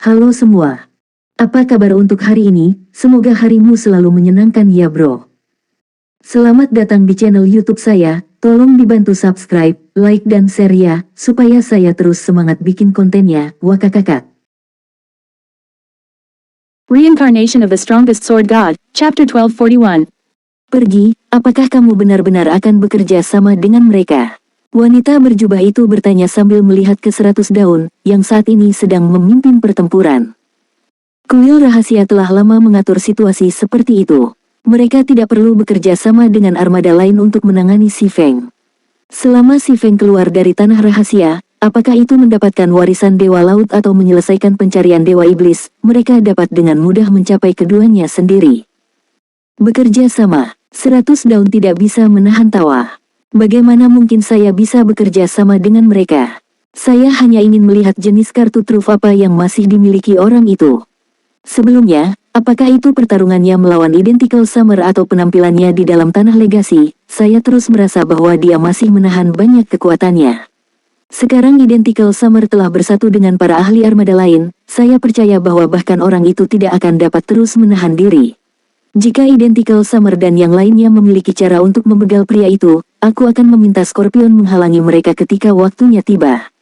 Halo semua. Apa kabar untuk hari ini? Semoga harimu selalu menyenangkan ya bro. Selamat datang di channel YouTube saya. Tolong dibantu subscribe, like dan share ya, supaya saya terus semangat bikin kontennya. Wakakakak. Reincarnation of the Strongest Sword God, Chapter 1241. Pergi, apakah kamu benar-benar akan bekerja sama dengan mereka? Wanita berjubah itu bertanya sambil melihat ke 100 daun, yang saat ini sedang memimpin pertempuran. Kuil rahasia telah lama mengatur situasi seperti itu. Mereka tidak perlu bekerja sama dengan armada lain untuk menangani Si Feng. Selama Si Feng keluar dari tanah rahasia, apakah itu mendapatkan warisan Dewa Laut atau menyelesaikan pencarian Dewa Iblis, mereka dapat dengan mudah mencapai keduanya sendiri. Bekerja sama, 100 daun tidak bisa menahan tawa. Bagaimana mungkin saya bisa bekerja sama dengan mereka? Saya hanya ingin melihat jenis kartu truf apa yang masih dimiliki orang itu. Sebelumnya, apakah itu pertarungannya melawan Identical Summer atau penampilannya di dalam tanah legasi, saya terus merasa bahwa dia masih menahan banyak kekuatannya. Sekarang Identical Summer telah bersatu dengan para ahli armada lain, saya percaya bahwa bahkan orang itu tidak akan dapat terus menahan diri. Jika Identical Summer dan yang lainnya memiliki cara untuk membegal pria itu, aku akan meminta Scorpion menghalangi mereka ketika waktunya tiba.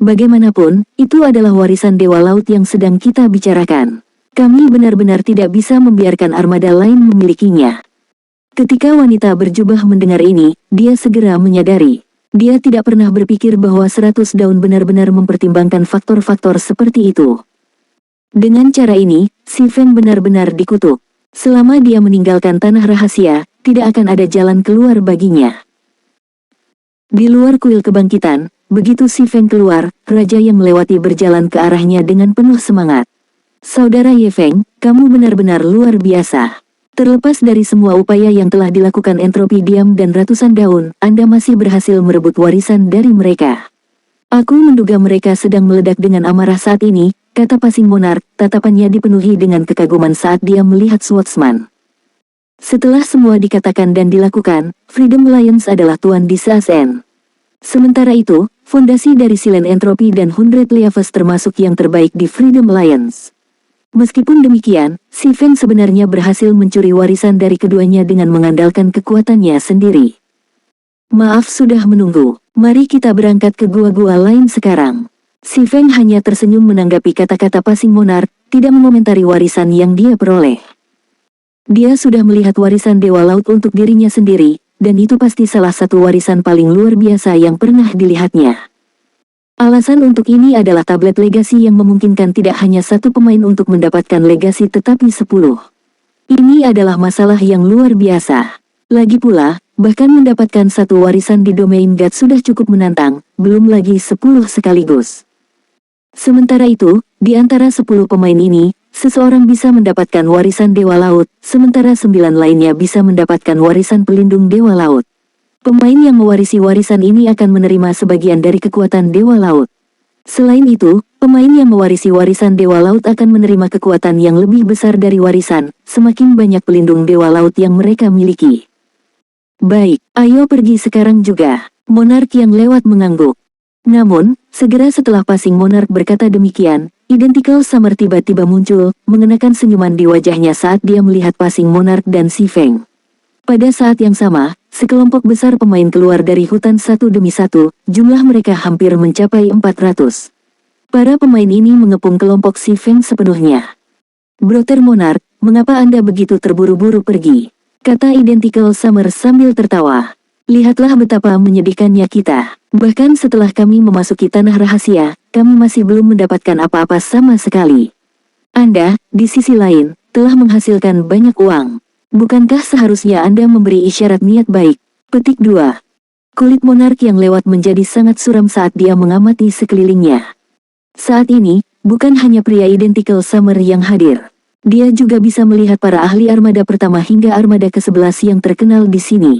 Bagaimanapun, itu adalah warisan Dewa Laut yang sedang kita bicarakan. Kami benar-benar tidak bisa membiarkan armada lain memilikinya. Ketika wanita berjubah mendengar ini, dia segera menyadari. Dia tidak pernah berpikir bahwa 100 daun benar-benar mempertimbangkan faktor-faktor seperti itu. Dengan cara ini, Si Feng benar-benar dikutuk. Selama dia meninggalkan tanah rahasia, tidak akan ada jalan keluar baginya. Di luar kuil kebangkitan, begitu Si Feng keluar, raja yang melewati berjalan ke arahnya dengan penuh semangat. Saudara Ye Feng, kamu benar-benar luar biasa. Terlepas dari semua upaya yang telah dilakukan entropi diam dan ratusan daun, Anda masih berhasil merebut warisan dari mereka. Aku menduga mereka sedang meledak dengan amarah saat ini, kata Passing Monarch, tatapannya dipenuhi dengan kekaguman saat dia melihat Swordsman. Setelah semua dikatakan dan dilakukan, Freedom Alliance adalah tuan di Seasen. Sementara itu, fondasi dari Silent Entropy dan Hundred Leaves termasuk yang terbaik di Freedom Alliance. Meskipun demikian, Si Feng sebenarnya berhasil mencuri warisan dari keduanya dengan mengandalkan kekuatannya sendiri. Maaf sudah menunggu, mari kita berangkat ke gua-gua lain sekarang. Si Feng hanya tersenyum menanggapi kata-kata Passing Monarch, tidak mengomentari warisan yang dia peroleh. Dia sudah melihat warisan Dewa Laut untuk dirinya sendiri, dan itu pasti salah satu warisan paling luar biasa yang pernah dilihatnya. Alasan untuk ini adalah tablet legasi yang memungkinkan tidak hanya satu pemain untuk mendapatkan legasi tetapi 10. Ini adalah masalah yang luar biasa. Lagi pula, bahkan mendapatkan satu warisan di domain God sudah cukup menantang, belum lagi 10 sekaligus. Sementara itu, di antara 10 pemain ini, seseorang bisa mendapatkan warisan Dewa Laut, sementara 9 lainnya bisa mendapatkan warisan pelindung Dewa Laut. Pemain yang mewarisi warisan ini akan menerima sebagian dari kekuatan Dewa Laut. Selain itu, pemain yang mewarisi warisan Dewa Laut akan menerima kekuatan yang lebih besar dari warisan, semakin banyak pelindung Dewa Laut yang mereka miliki. Baik, ayo pergi sekarang juga, Monarch yang lewat mengangguk. Namun, segera setelah Passing Monarch berkata demikian, Identical Summer tiba-tiba muncul, mengenakan senyuman di wajahnya saat dia melihat Passing Monarch dan Si Feng. Pada saat yang sama, sekelompok besar pemain keluar dari hutan satu demi satu, jumlah mereka hampir mencapai 400. Para pemain ini mengepung kelompok Si Feng sepenuhnya. Brother Monarch, mengapa Anda begitu terburu-buru pergi? Kata Identical Summer sambil tertawa. Lihatlah betapa menyedihkannya kita. Bahkan setelah kami memasuki tanah rahasia, kami masih belum mendapatkan apa-apa sama sekali. Anda, di sisi lain, telah menghasilkan banyak uang. Bukankah seharusnya Anda memberi isyarat niat baik? Petik 2. Kulit Monarch yang lewat menjadi sangat suram saat dia mengamati sekelilingnya. Saat ini, bukan hanya pria Identical Summer yang hadir. Dia juga bisa melihat para ahli armada pertama hingga armada ke-11 yang terkenal di sini.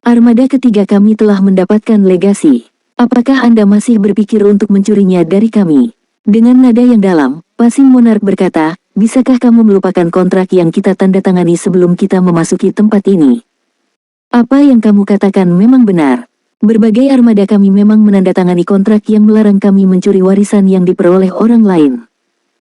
Armada ketiga kami telah mendapatkan legasi. Apakah Anda masih berpikir untuk mencurinya dari kami? Dengan nada yang dalam, Passing Monarch berkata, bisakah kamu melupakan kontrak yang kita tanda tangani sebelum kita memasuki tempat ini? Apa yang kamu katakan memang benar. Berbagai armada kami memang menandatangani kontrak yang melarang kami mencuri warisan yang diperoleh orang lain.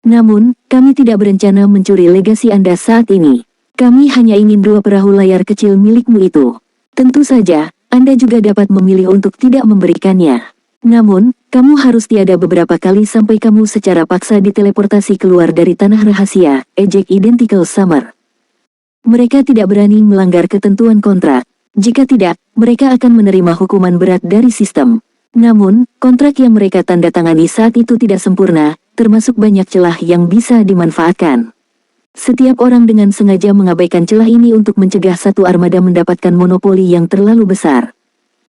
Namun, kami tidak berencana mencuri legasi Anda saat ini. Kami hanya ingin 2 perahu layar kecil milikmu itu. Tentu saja, Anda juga dapat memilih untuk tidak memberikannya. Namun, kamu harus tiada beberapa kali sampai kamu secara paksa diteleportasi keluar dari tanah rahasia, ejek Identical Summer. Mereka tidak berani melanggar ketentuan kontrak. Jika tidak, mereka akan menerima hukuman berat dari sistem. Namun, kontrak yang mereka tanda tangani saat itu tidak sempurna, termasuk banyak celah yang bisa dimanfaatkan. Setiap orang dengan sengaja mengabaikan celah ini untuk mencegah satu armada mendapatkan monopoli yang terlalu besar.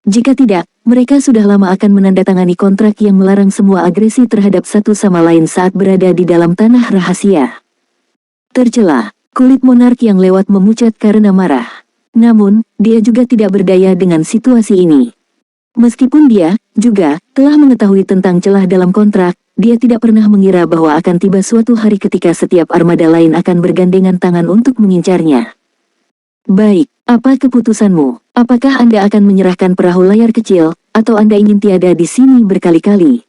Jika tidak, mereka sudah lama akan menandatangani kontrak yang melarang semua agresi terhadap satu sama lain saat berada di dalam tanah rahasia. Tercela. Kulit monark yang lewat memucat karena marah. Namun, dia juga tidak berdaya dengan situasi ini. Meskipun dia, juga, telah mengetahui tentang celah dalam kontrak, dia tidak pernah mengira bahwa akan tiba suatu hari ketika setiap armada lain akan bergandengan tangan untuk mengincarnya. Baik, apa keputusanmu? Apakah Anda akan menyerahkan perahu layar kecil, atau Anda ingin tiada di sini berkali-kali?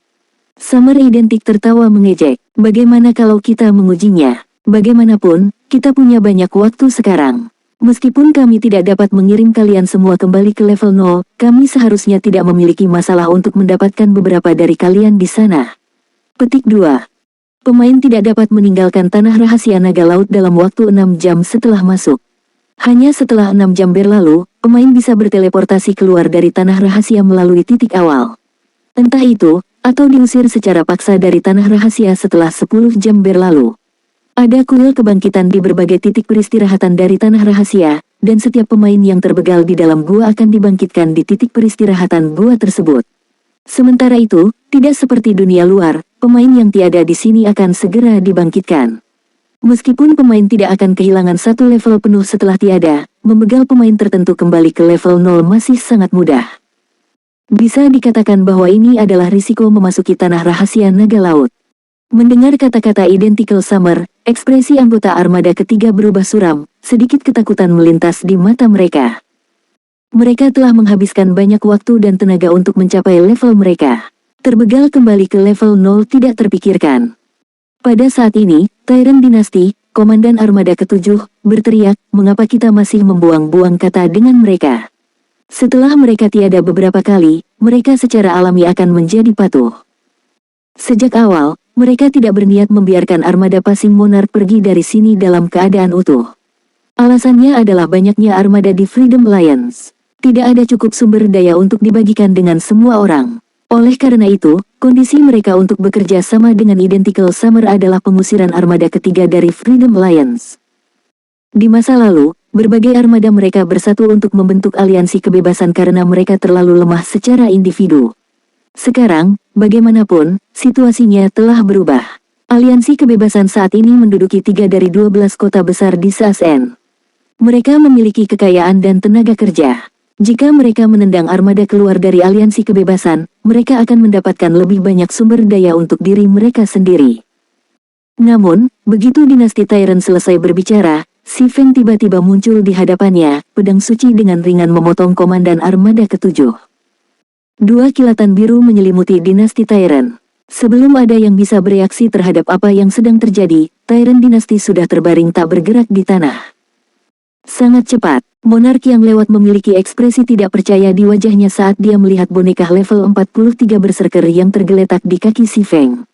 Summer Identik tertawa mengejek. Bagaimana kalau kita mengujinya? Bagaimanapun, kita punya banyak waktu sekarang. Meskipun kami tidak dapat mengirim kalian semua kembali ke level 0, kami seharusnya tidak memiliki masalah untuk mendapatkan beberapa dari kalian di sana. Petik 2. Pemain tidak dapat meninggalkan tanah rahasia naga laut dalam waktu 6 jam setelah masuk. Hanya setelah 6 jam berlalu, pemain bisa berteleportasi keluar dari tanah rahasia melalui titik awal. Entah itu, atau diusir secara paksa dari tanah rahasia setelah 10 jam berlalu. Ada kuil kebangkitan di berbagai titik peristirahatan dari tanah rahasia, dan setiap pemain yang terbegal di dalam gua akan dibangkitkan di titik peristirahatan gua tersebut. Sementara itu, tidak seperti dunia luar, pemain yang tiada di sini akan segera dibangkitkan. Meskipun pemain tidak akan kehilangan satu level penuh setelah tiada, membegal pemain tertentu kembali ke level 0 masih sangat mudah. Bisa dikatakan bahwa ini adalah risiko memasuki tanah rahasia naga laut. Mendengar kata-kata Identical Summer, ekspresi anggota armada ketiga berubah suram, sedikit ketakutan melintas di mata mereka. Mereka telah menghabiskan banyak waktu dan tenaga untuk mencapai level mereka. Terbegal kembali ke level 0 tidak terpikirkan. Pada saat ini, Tyrant Dynasty, komandan armada ketujuh, berteriak, mengapa kita masih membuang-buang kata dengan mereka? Setelah mereka tiada beberapa kali, mereka secara alami akan menjadi patuh. Sejak awal, mereka tidak berniat membiarkan armada Passing Monarch pergi dari sini dalam keadaan utuh. Alasannya adalah banyaknya armada di Freedom Alliance. Tidak ada cukup sumber daya untuk dibagikan dengan semua orang. Oleh karena itu, kondisi mereka untuk bekerja sama dengan Identical Summer adalah pengusiran armada ketiga dari Freedom Alliance. Di masa lalu, berbagai armada mereka bersatu untuk membentuk aliansi kebebasan karena mereka terlalu lemah secara individu. Sekarang, bagaimanapun, situasinya telah berubah. Aliansi kebebasan saat ini menduduki 3 dari 12 kota besar di SASN. Mereka memiliki kekayaan dan tenaga kerja. Jika mereka menendang armada keluar dari aliansi kebebasan, mereka akan mendapatkan lebih banyak sumber daya untuk diri mereka sendiri. Namun, begitu dinasti Tyrant selesai berbicara, Si Feng tiba-tiba muncul di hadapannya, pedang suci dengan ringan memotong komandan armada ketujuh. 2 kilatan biru menyelimuti dinasti Tyrant. Sebelum ada yang bisa bereaksi terhadap apa yang sedang terjadi, Tyrant dinasti sudah terbaring tak bergerak di tanah. Sangat cepat, monark yang lewat memiliki ekspresi tidak percaya di wajahnya saat dia melihat boneka level 43 berserker yang tergeletak di kaki Si Feng.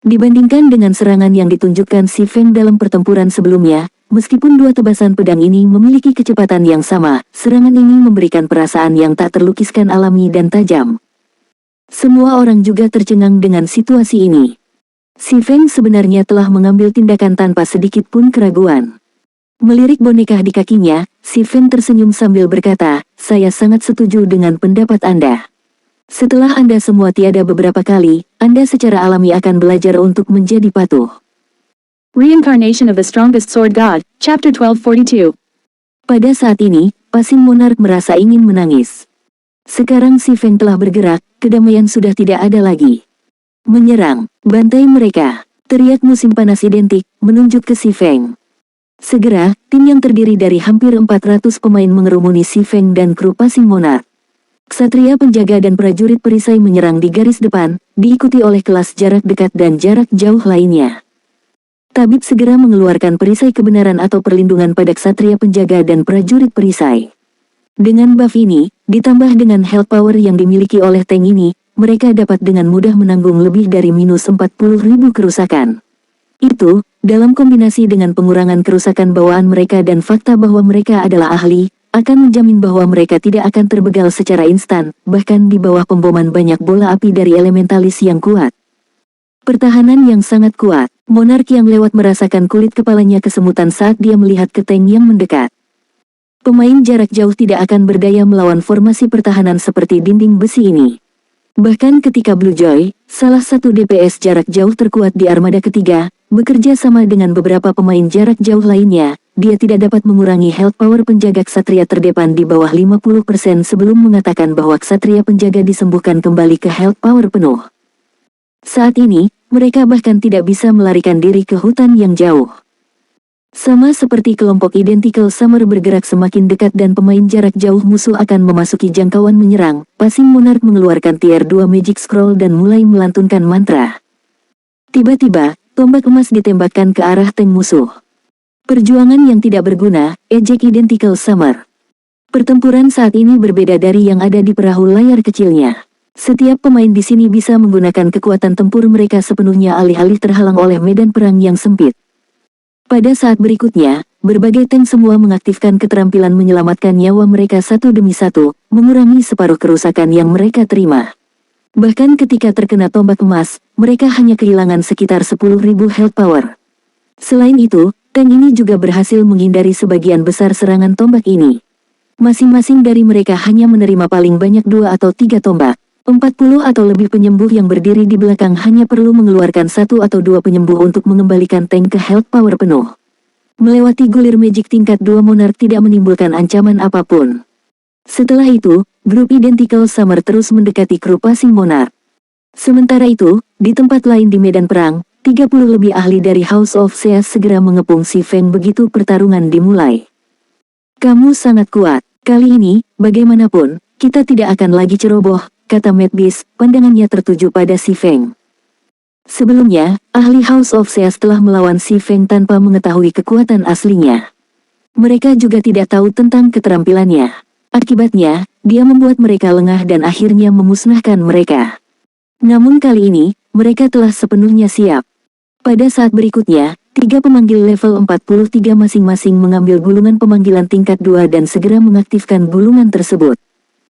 Dibandingkan dengan serangan yang ditunjukkan Si Feng dalam pertempuran sebelumnya, meskipun 2 tebasan pedang ini memiliki kecepatan yang sama, serangan ini memberikan perasaan yang tak terlukiskan alami dan tajam. Semua orang juga tercengang dengan situasi ini. Si Feng sebenarnya telah mengambil tindakan tanpa sedikit pun keraguan. Melirik boneka di kakinya, Si Feng tersenyum sambil berkata, saya sangat setuju dengan pendapat Anda. Setelah Anda semua tiada beberapa kali, Anda secara alami akan belajar untuk menjadi patuh. Reincarnation of the Strongest Sword God, Chapter 1242. Pada saat ini, Passing Monarch merasa ingin menangis. Sekarang Si Feng telah bergerak, kedamaian sudah tidak ada lagi. Menyerang, bantai mereka, teriak musim panas identik, menunjuk ke Si Feng. Segera, tim yang terdiri dari hampir 400 pemain mengerumuni Si Feng dan kru Passing Monarch. Ksatria penjaga dan prajurit perisai menyerang di garis depan, diikuti oleh kelas jarak dekat dan jarak jauh lainnya. Tabib segera mengeluarkan perisai kebenaran atau perlindungan pada ksatria penjaga dan prajurit perisai. Dengan buff ini, ditambah dengan health power yang dimiliki oleh tank ini, mereka dapat dengan mudah menanggung lebih dari minus 40.000 kerusakan. Itu, dalam kombinasi dengan pengurangan kerusakan bawaan mereka dan fakta bahwa mereka adalah ahli, akan menjamin bahwa mereka tidak akan terbegal secara instan, bahkan di bawah pemboman banyak bola api dari elementalis yang kuat. Pertahanan yang sangat kuat. Monark yang lewat merasakan kulit kepalanya kesemutan saat dia melihat ke tank yang mendekat. Pemain jarak jauh tidak akan berdaya melawan formasi pertahanan seperti dinding besi ini. Bahkan ketika Blue Joy, salah satu DPS jarak jauh terkuat di armada ketiga, bekerja sama dengan beberapa pemain jarak jauh lainnya, dia tidak dapat mengurangi health power penjaga ksatria terdepan di bawah 50% sebelum mengatakan bahwa ksatria penjaga disembuhkan kembali ke health power penuh. Saat ini, mereka bahkan tidak bisa melarikan diri ke hutan yang jauh. Sama seperti kelompok Identical Summer bergerak semakin dekat dan pemain jarak jauh musuh akan memasuki jangkauan menyerang, Passing Monarch mengeluarkan tier 2 Magic Scroll dan mulai melantunkan mantra. Tiba-tiba, tombak emas ditembakkan ke arah tank musuh. Perjuangan yang tidak berguna, ejek Identical Summer. Pertempuran saat ini berbeda dari yang ada di perahu layar kecilnya. Setiap pemain di sini bisa menggunakan kekuatan tempur mereka sepenuhnya alih-alih terhalang oleh medan perang yang sempit. Pada saat berikutnya, berbagai tank semua mengaktifkan keterampilan menyelamatkan nyawa mereka satu demi satu, mengurangi separuh kerusakan yang mereka terima. Bahkan ketika terkena tombak emas, mereka hanya kehilangan sekitar 10.000 health power. Selain itu, tank ini juga berhasil menghindari sebagian besar serangan tombak ini. Masing-masing dari mereka hanya menerima paling banyak 2 atau 3 tombak. 40 atau lebih penyembuh yang berdiri di belakang hanya perlu mengeluarkan 1 atau 2 penyembuh untuk mengembalikan tank ke health power penuh. Melewati gulir magic tingkat 2 Monarch tidak menimbulkan ancaman apapun. Setelah itu, grup Identical Summer terus mendekati kru Passing Monarch. Sementara itu, di tempat lain di medan perang, 30 lebih ahli dari House of Zeus segera mengepung si Feng begitu pertarungan dimulai. Kamu sangat kuat. Kali ini, bagaimanapun, kita tidak akan lagi ceroboh, kata Mad Beast, pandangannya tertuju pada si Feng. Sebelumnya, ahli House of Zeus telah melawan si Feng tanpa mengetahui kekuatan aslinya. Mereka juga tidak tahu tentang keterampilannya. Akibatnya, dia membuat mereka lengah dan akhirnya memusnahkan mereka. Namun kali ini, mereka telah sepenuhnya siap. Pada saat berikutnya, 3 pemanggil level 43 masing-masing mengambil gulungan pemanggilan tingkat 2 dan segera mengaktifkan gulungan tersebut.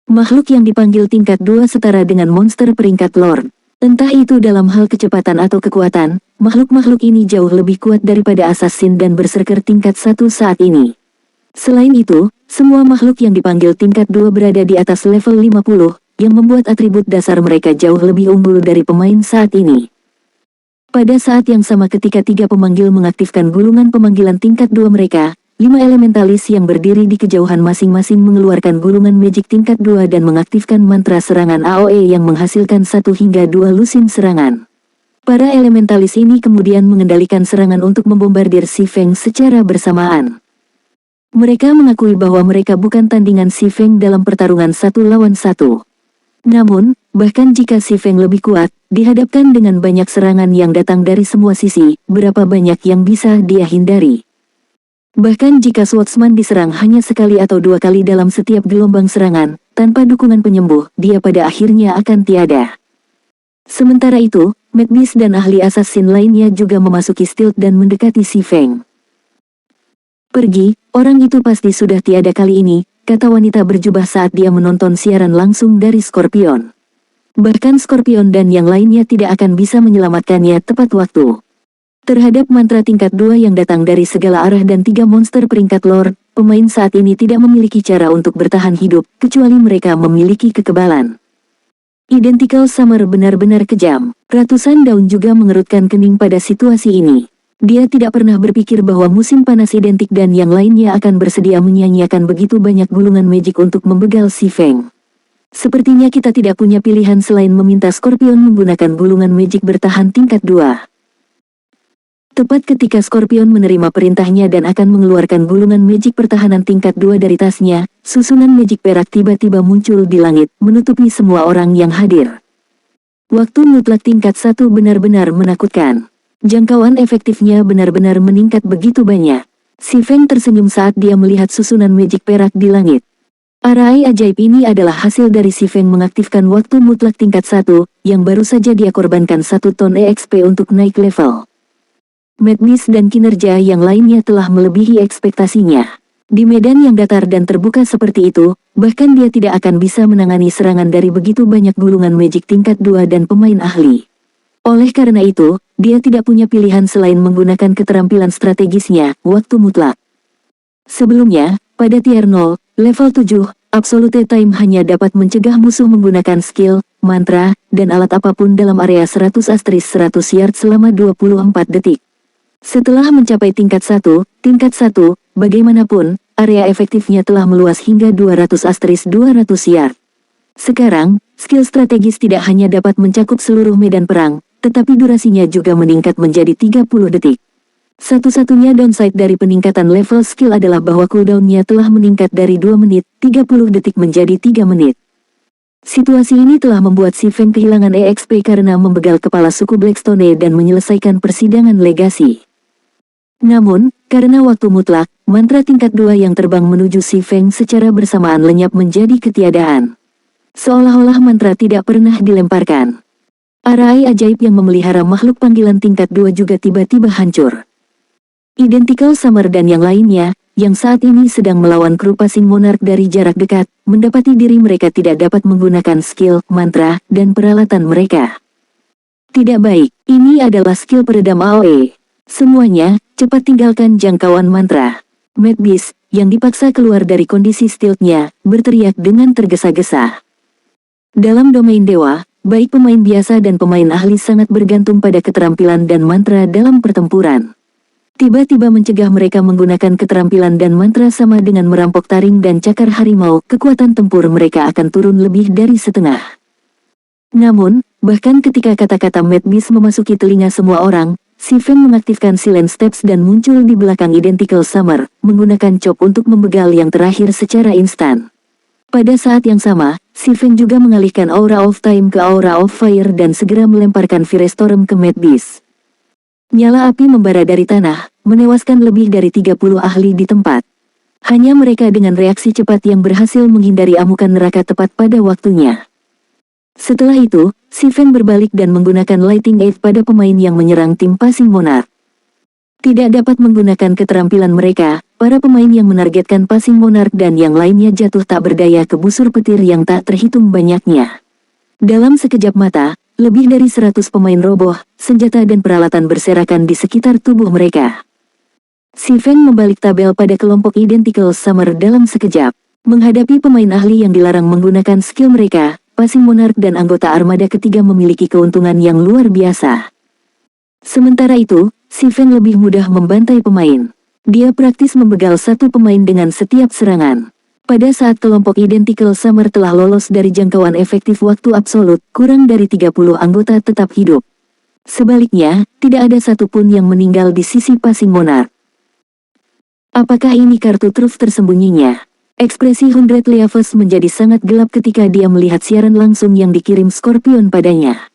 Makhluk yang dipanggil tingkat 2 setara dengan monster peringkat Lord. Entah itu dalam hal kecepatan atau kekuatan, makhluk-makhluk ini jauh lebih kuat daripada assassin dan berserker tingkat 1 saat ini. Selain itu, semua makhluk yang dipanggil tingkat 2 berada di atas level 50, yang membuat atribut dasar mereka jauh lebih unggul dari pemain saat ini. Pada saat yang sama ketika 3 pemanggil mengaktifkan gulungan pemanggilan tingkat 2 mereka, 5 elementalis yang berdiri di kejauhan masing-masing mengeluarkan gulungan magic tingkat 2 dan mengaktifkan mantra serangan AOE yang menghasilkan 1 hingga 2 lusin serangan. Para elementalis ini kemudian mengendalikan serangan untuk membombardir si Feng secara bersamaan. Mereka mengakui bahwa mereka bukan tandingan si Feng dalam pertarungan 1 lawan 1. Namun, bahkan jika si Feng lebih kuat, dihadapkan dengan banyak serangan yang datang dari semua sisi, berapa banyak yang bisa dia hindari. Bahkan jika swordsman diserang hanya sekali atau 2 kali dalam setiap gelombang serangan, tanpa dukungan penyembuh, dia pada akhirnya akan tiada. Sementara itu, Mad Beast dan ahli assassin lainnya juga memasuki stealth dan mendekati si Feng. Pergi, orang itu pasti sudah tiada kali ini, kata wanita berjubah saat dia menonton siaran langsung dari Scorpion. Bahkan Scorpion dan yang lainnya tidak akan bisa menyelamatkannya tepat waktu. Terhadap mantra tingkat 2 yang datang dari segala arah dan 3 monster peringkat Lord, pemain saat ini tidak memiliki cara untuk bertahan hidup, kecuali mereka memiliki kekebalan. Identical Summer benar-benar kejam. Ratusan daun juga mengerutkan kening pada situasi ini. Dia tidak pernah berpikir bahwa musim panas identik dan yang lainnya akan bersedia menyia-nyiakan begitu banyak gulungan magic untuk membegal si Feng. Sepertinya kita tidak punya pilihan selain meminta Scorpion menggunakan gulungan magic bertahan tingkat 2. Tepat ketika Scorpion menerima perintahnya dan akan mengeluarkan gulungan magic pertahanan tingkat 2 dari tasnya, susunan magic perak tiba-tiba muncul di langit, menutupi semua orang yang hadir. Waktu mutlak tingkat 1 benar-benar menakutkan. Jangkauan efektifnya benar-benar meningkat begitu banyak. Si Feng tersenyum saat dia melihat susunan magic perak di langit. Arai ajaib ini adalah hasil dari si Feng mengaktifkan waktu mutlak tingkat 1, yang baru saja dia korbankan 1 ton EXP untuk naik level. Madness dan kinerja yang lainnya telah melebihi ekspektasinya. Di medan yang datar dan terbuka seperti itu, bahkan dia tidak akan bisa menangani serangan dari begitu banyak gulungan magic tingkat 2 dan pemain ahli. Oleh karena itu, dia tidak punya pilihan selain menggunakan keterampilan strategisnya, waktu mutlak. Sebelumnya, pada tier 0, level 7, Absolute Time hanya dapat mencegah musuh menggunakan skill, mantra, dan alat apapun dalam area 100 yard selama 24 detik. Setelah mencapai tingkat 1, bagaimanapun, area efektifnya telah meluas hingga 200 yard. Sekarang, skill strategis tidak hanya dapat mencakup seluruh medan perang, tetapi durasinya juga meningkat menjadi 30 detik. Satu-satunya downside dari peningkatan level skill adalah bahwa cooldownnya telah meningkat dari 2 menit, 30 detik menjadi 3 menit. Situasi ini telah membuat si Feng kehilangan EXP karena membegal kepala suku Blackstone dan menyelesaikan persidangan legasi. Namun, karena waktu mutlak, mantra tingkat 2 yang terbang menuju si Feng secara bersamaan lenyap menjadi ketiadaan. Seolah-olah mantra tidak pernah dilemparkan. Arai ajaib yang memelihara makhluk panggilan tingkat 2 juga tiba-tiba hancur. Identical Summer dan yang lainnya, yang saat ini sedang melawan kru Passing Monarch dari jarak dekat, mendapati diri mereka tidak dapat menggunakan skill, mantra, dan peralatan mereka. Tidak baik, ini adalah skill peredam AOE. Semuanya, cepat tinggalkan jangkauan mantra. Mad Beast, yang dipaksa keluar dari kondisi stealth-nya, berteriak dengan tergesa-gesa. Dalam domain dewa, baik pemain biasa dan pemain ahli sangat bergantung pada keterampilan dan mantra dalam pertempuran. Tiba-tiba mencegah mereka menggunakan keterampilan dan mantra sama dengan merampok taring dan cakar harimau, kekuatan tempur mereka akan turun lebih dari setengah. Namun, bahkan ketika kata-kata Mad Beast memasuki telinga semua orang, si Feng mengaktifkan Silent Steps dan muncul di belakang Identical Summer, menggunakan chop untuk membegal yang terakhir secara instan. Pada saat yang sama, si Feng juga mengalihkan Aura of Time ke Aura of Fire dan segera melemparkan Firestorm ke Mad Beast. Nyala api membara dari tanah, menewaskan lebih dari 30 ahli di tempat. Hanya mereka dengan reaksi cepat yang berhasil menghindari amukan neraka tepat pada waktunya. Setelah itu, si Feng berbalik dan menggunakan Lighting Aid pada pemain yang menyerang tim Passing Monarch. Tidak dapat menggunakan keterampilan mereka, para pemain yang menargetkan Passing Monarch dan yang lainnya jatuh tak berdaya ke busur petir yang tak terhitung banyaknya. Dalam sekejap mata, lebih dari 100 pemain roboh, senjata dan peralatan berserakan di sekitar tubuh mereka. Si Feng membalik tabel pada kelompok Identical Summer dalam sekejap. Menghadapi pemain ahli yang dilarang menggunakan skill mereka, Passing Monarch dan anggota armada ketiga memiliki keuntungan yang luar biasa. Sementara itu, si Feng lebih mudah membantai pemain. Dia praktis membegal satu pemain dengan setiap serangan. Pada saat kelompok Identical Summer telah lolos dari jangkauan efektif waktu absolut, kurang dari 30 anggota tetap hidup. Sebaliknya, tidak ada satupun yang meninggal di sisi Passing Monarch. Apakah ini kartu truf tersembunyinya? Ekspresi Hundred Leaves menjadi sangat gelap ketika dia melihat siaran langsung yang dikirim Scorpion padanya.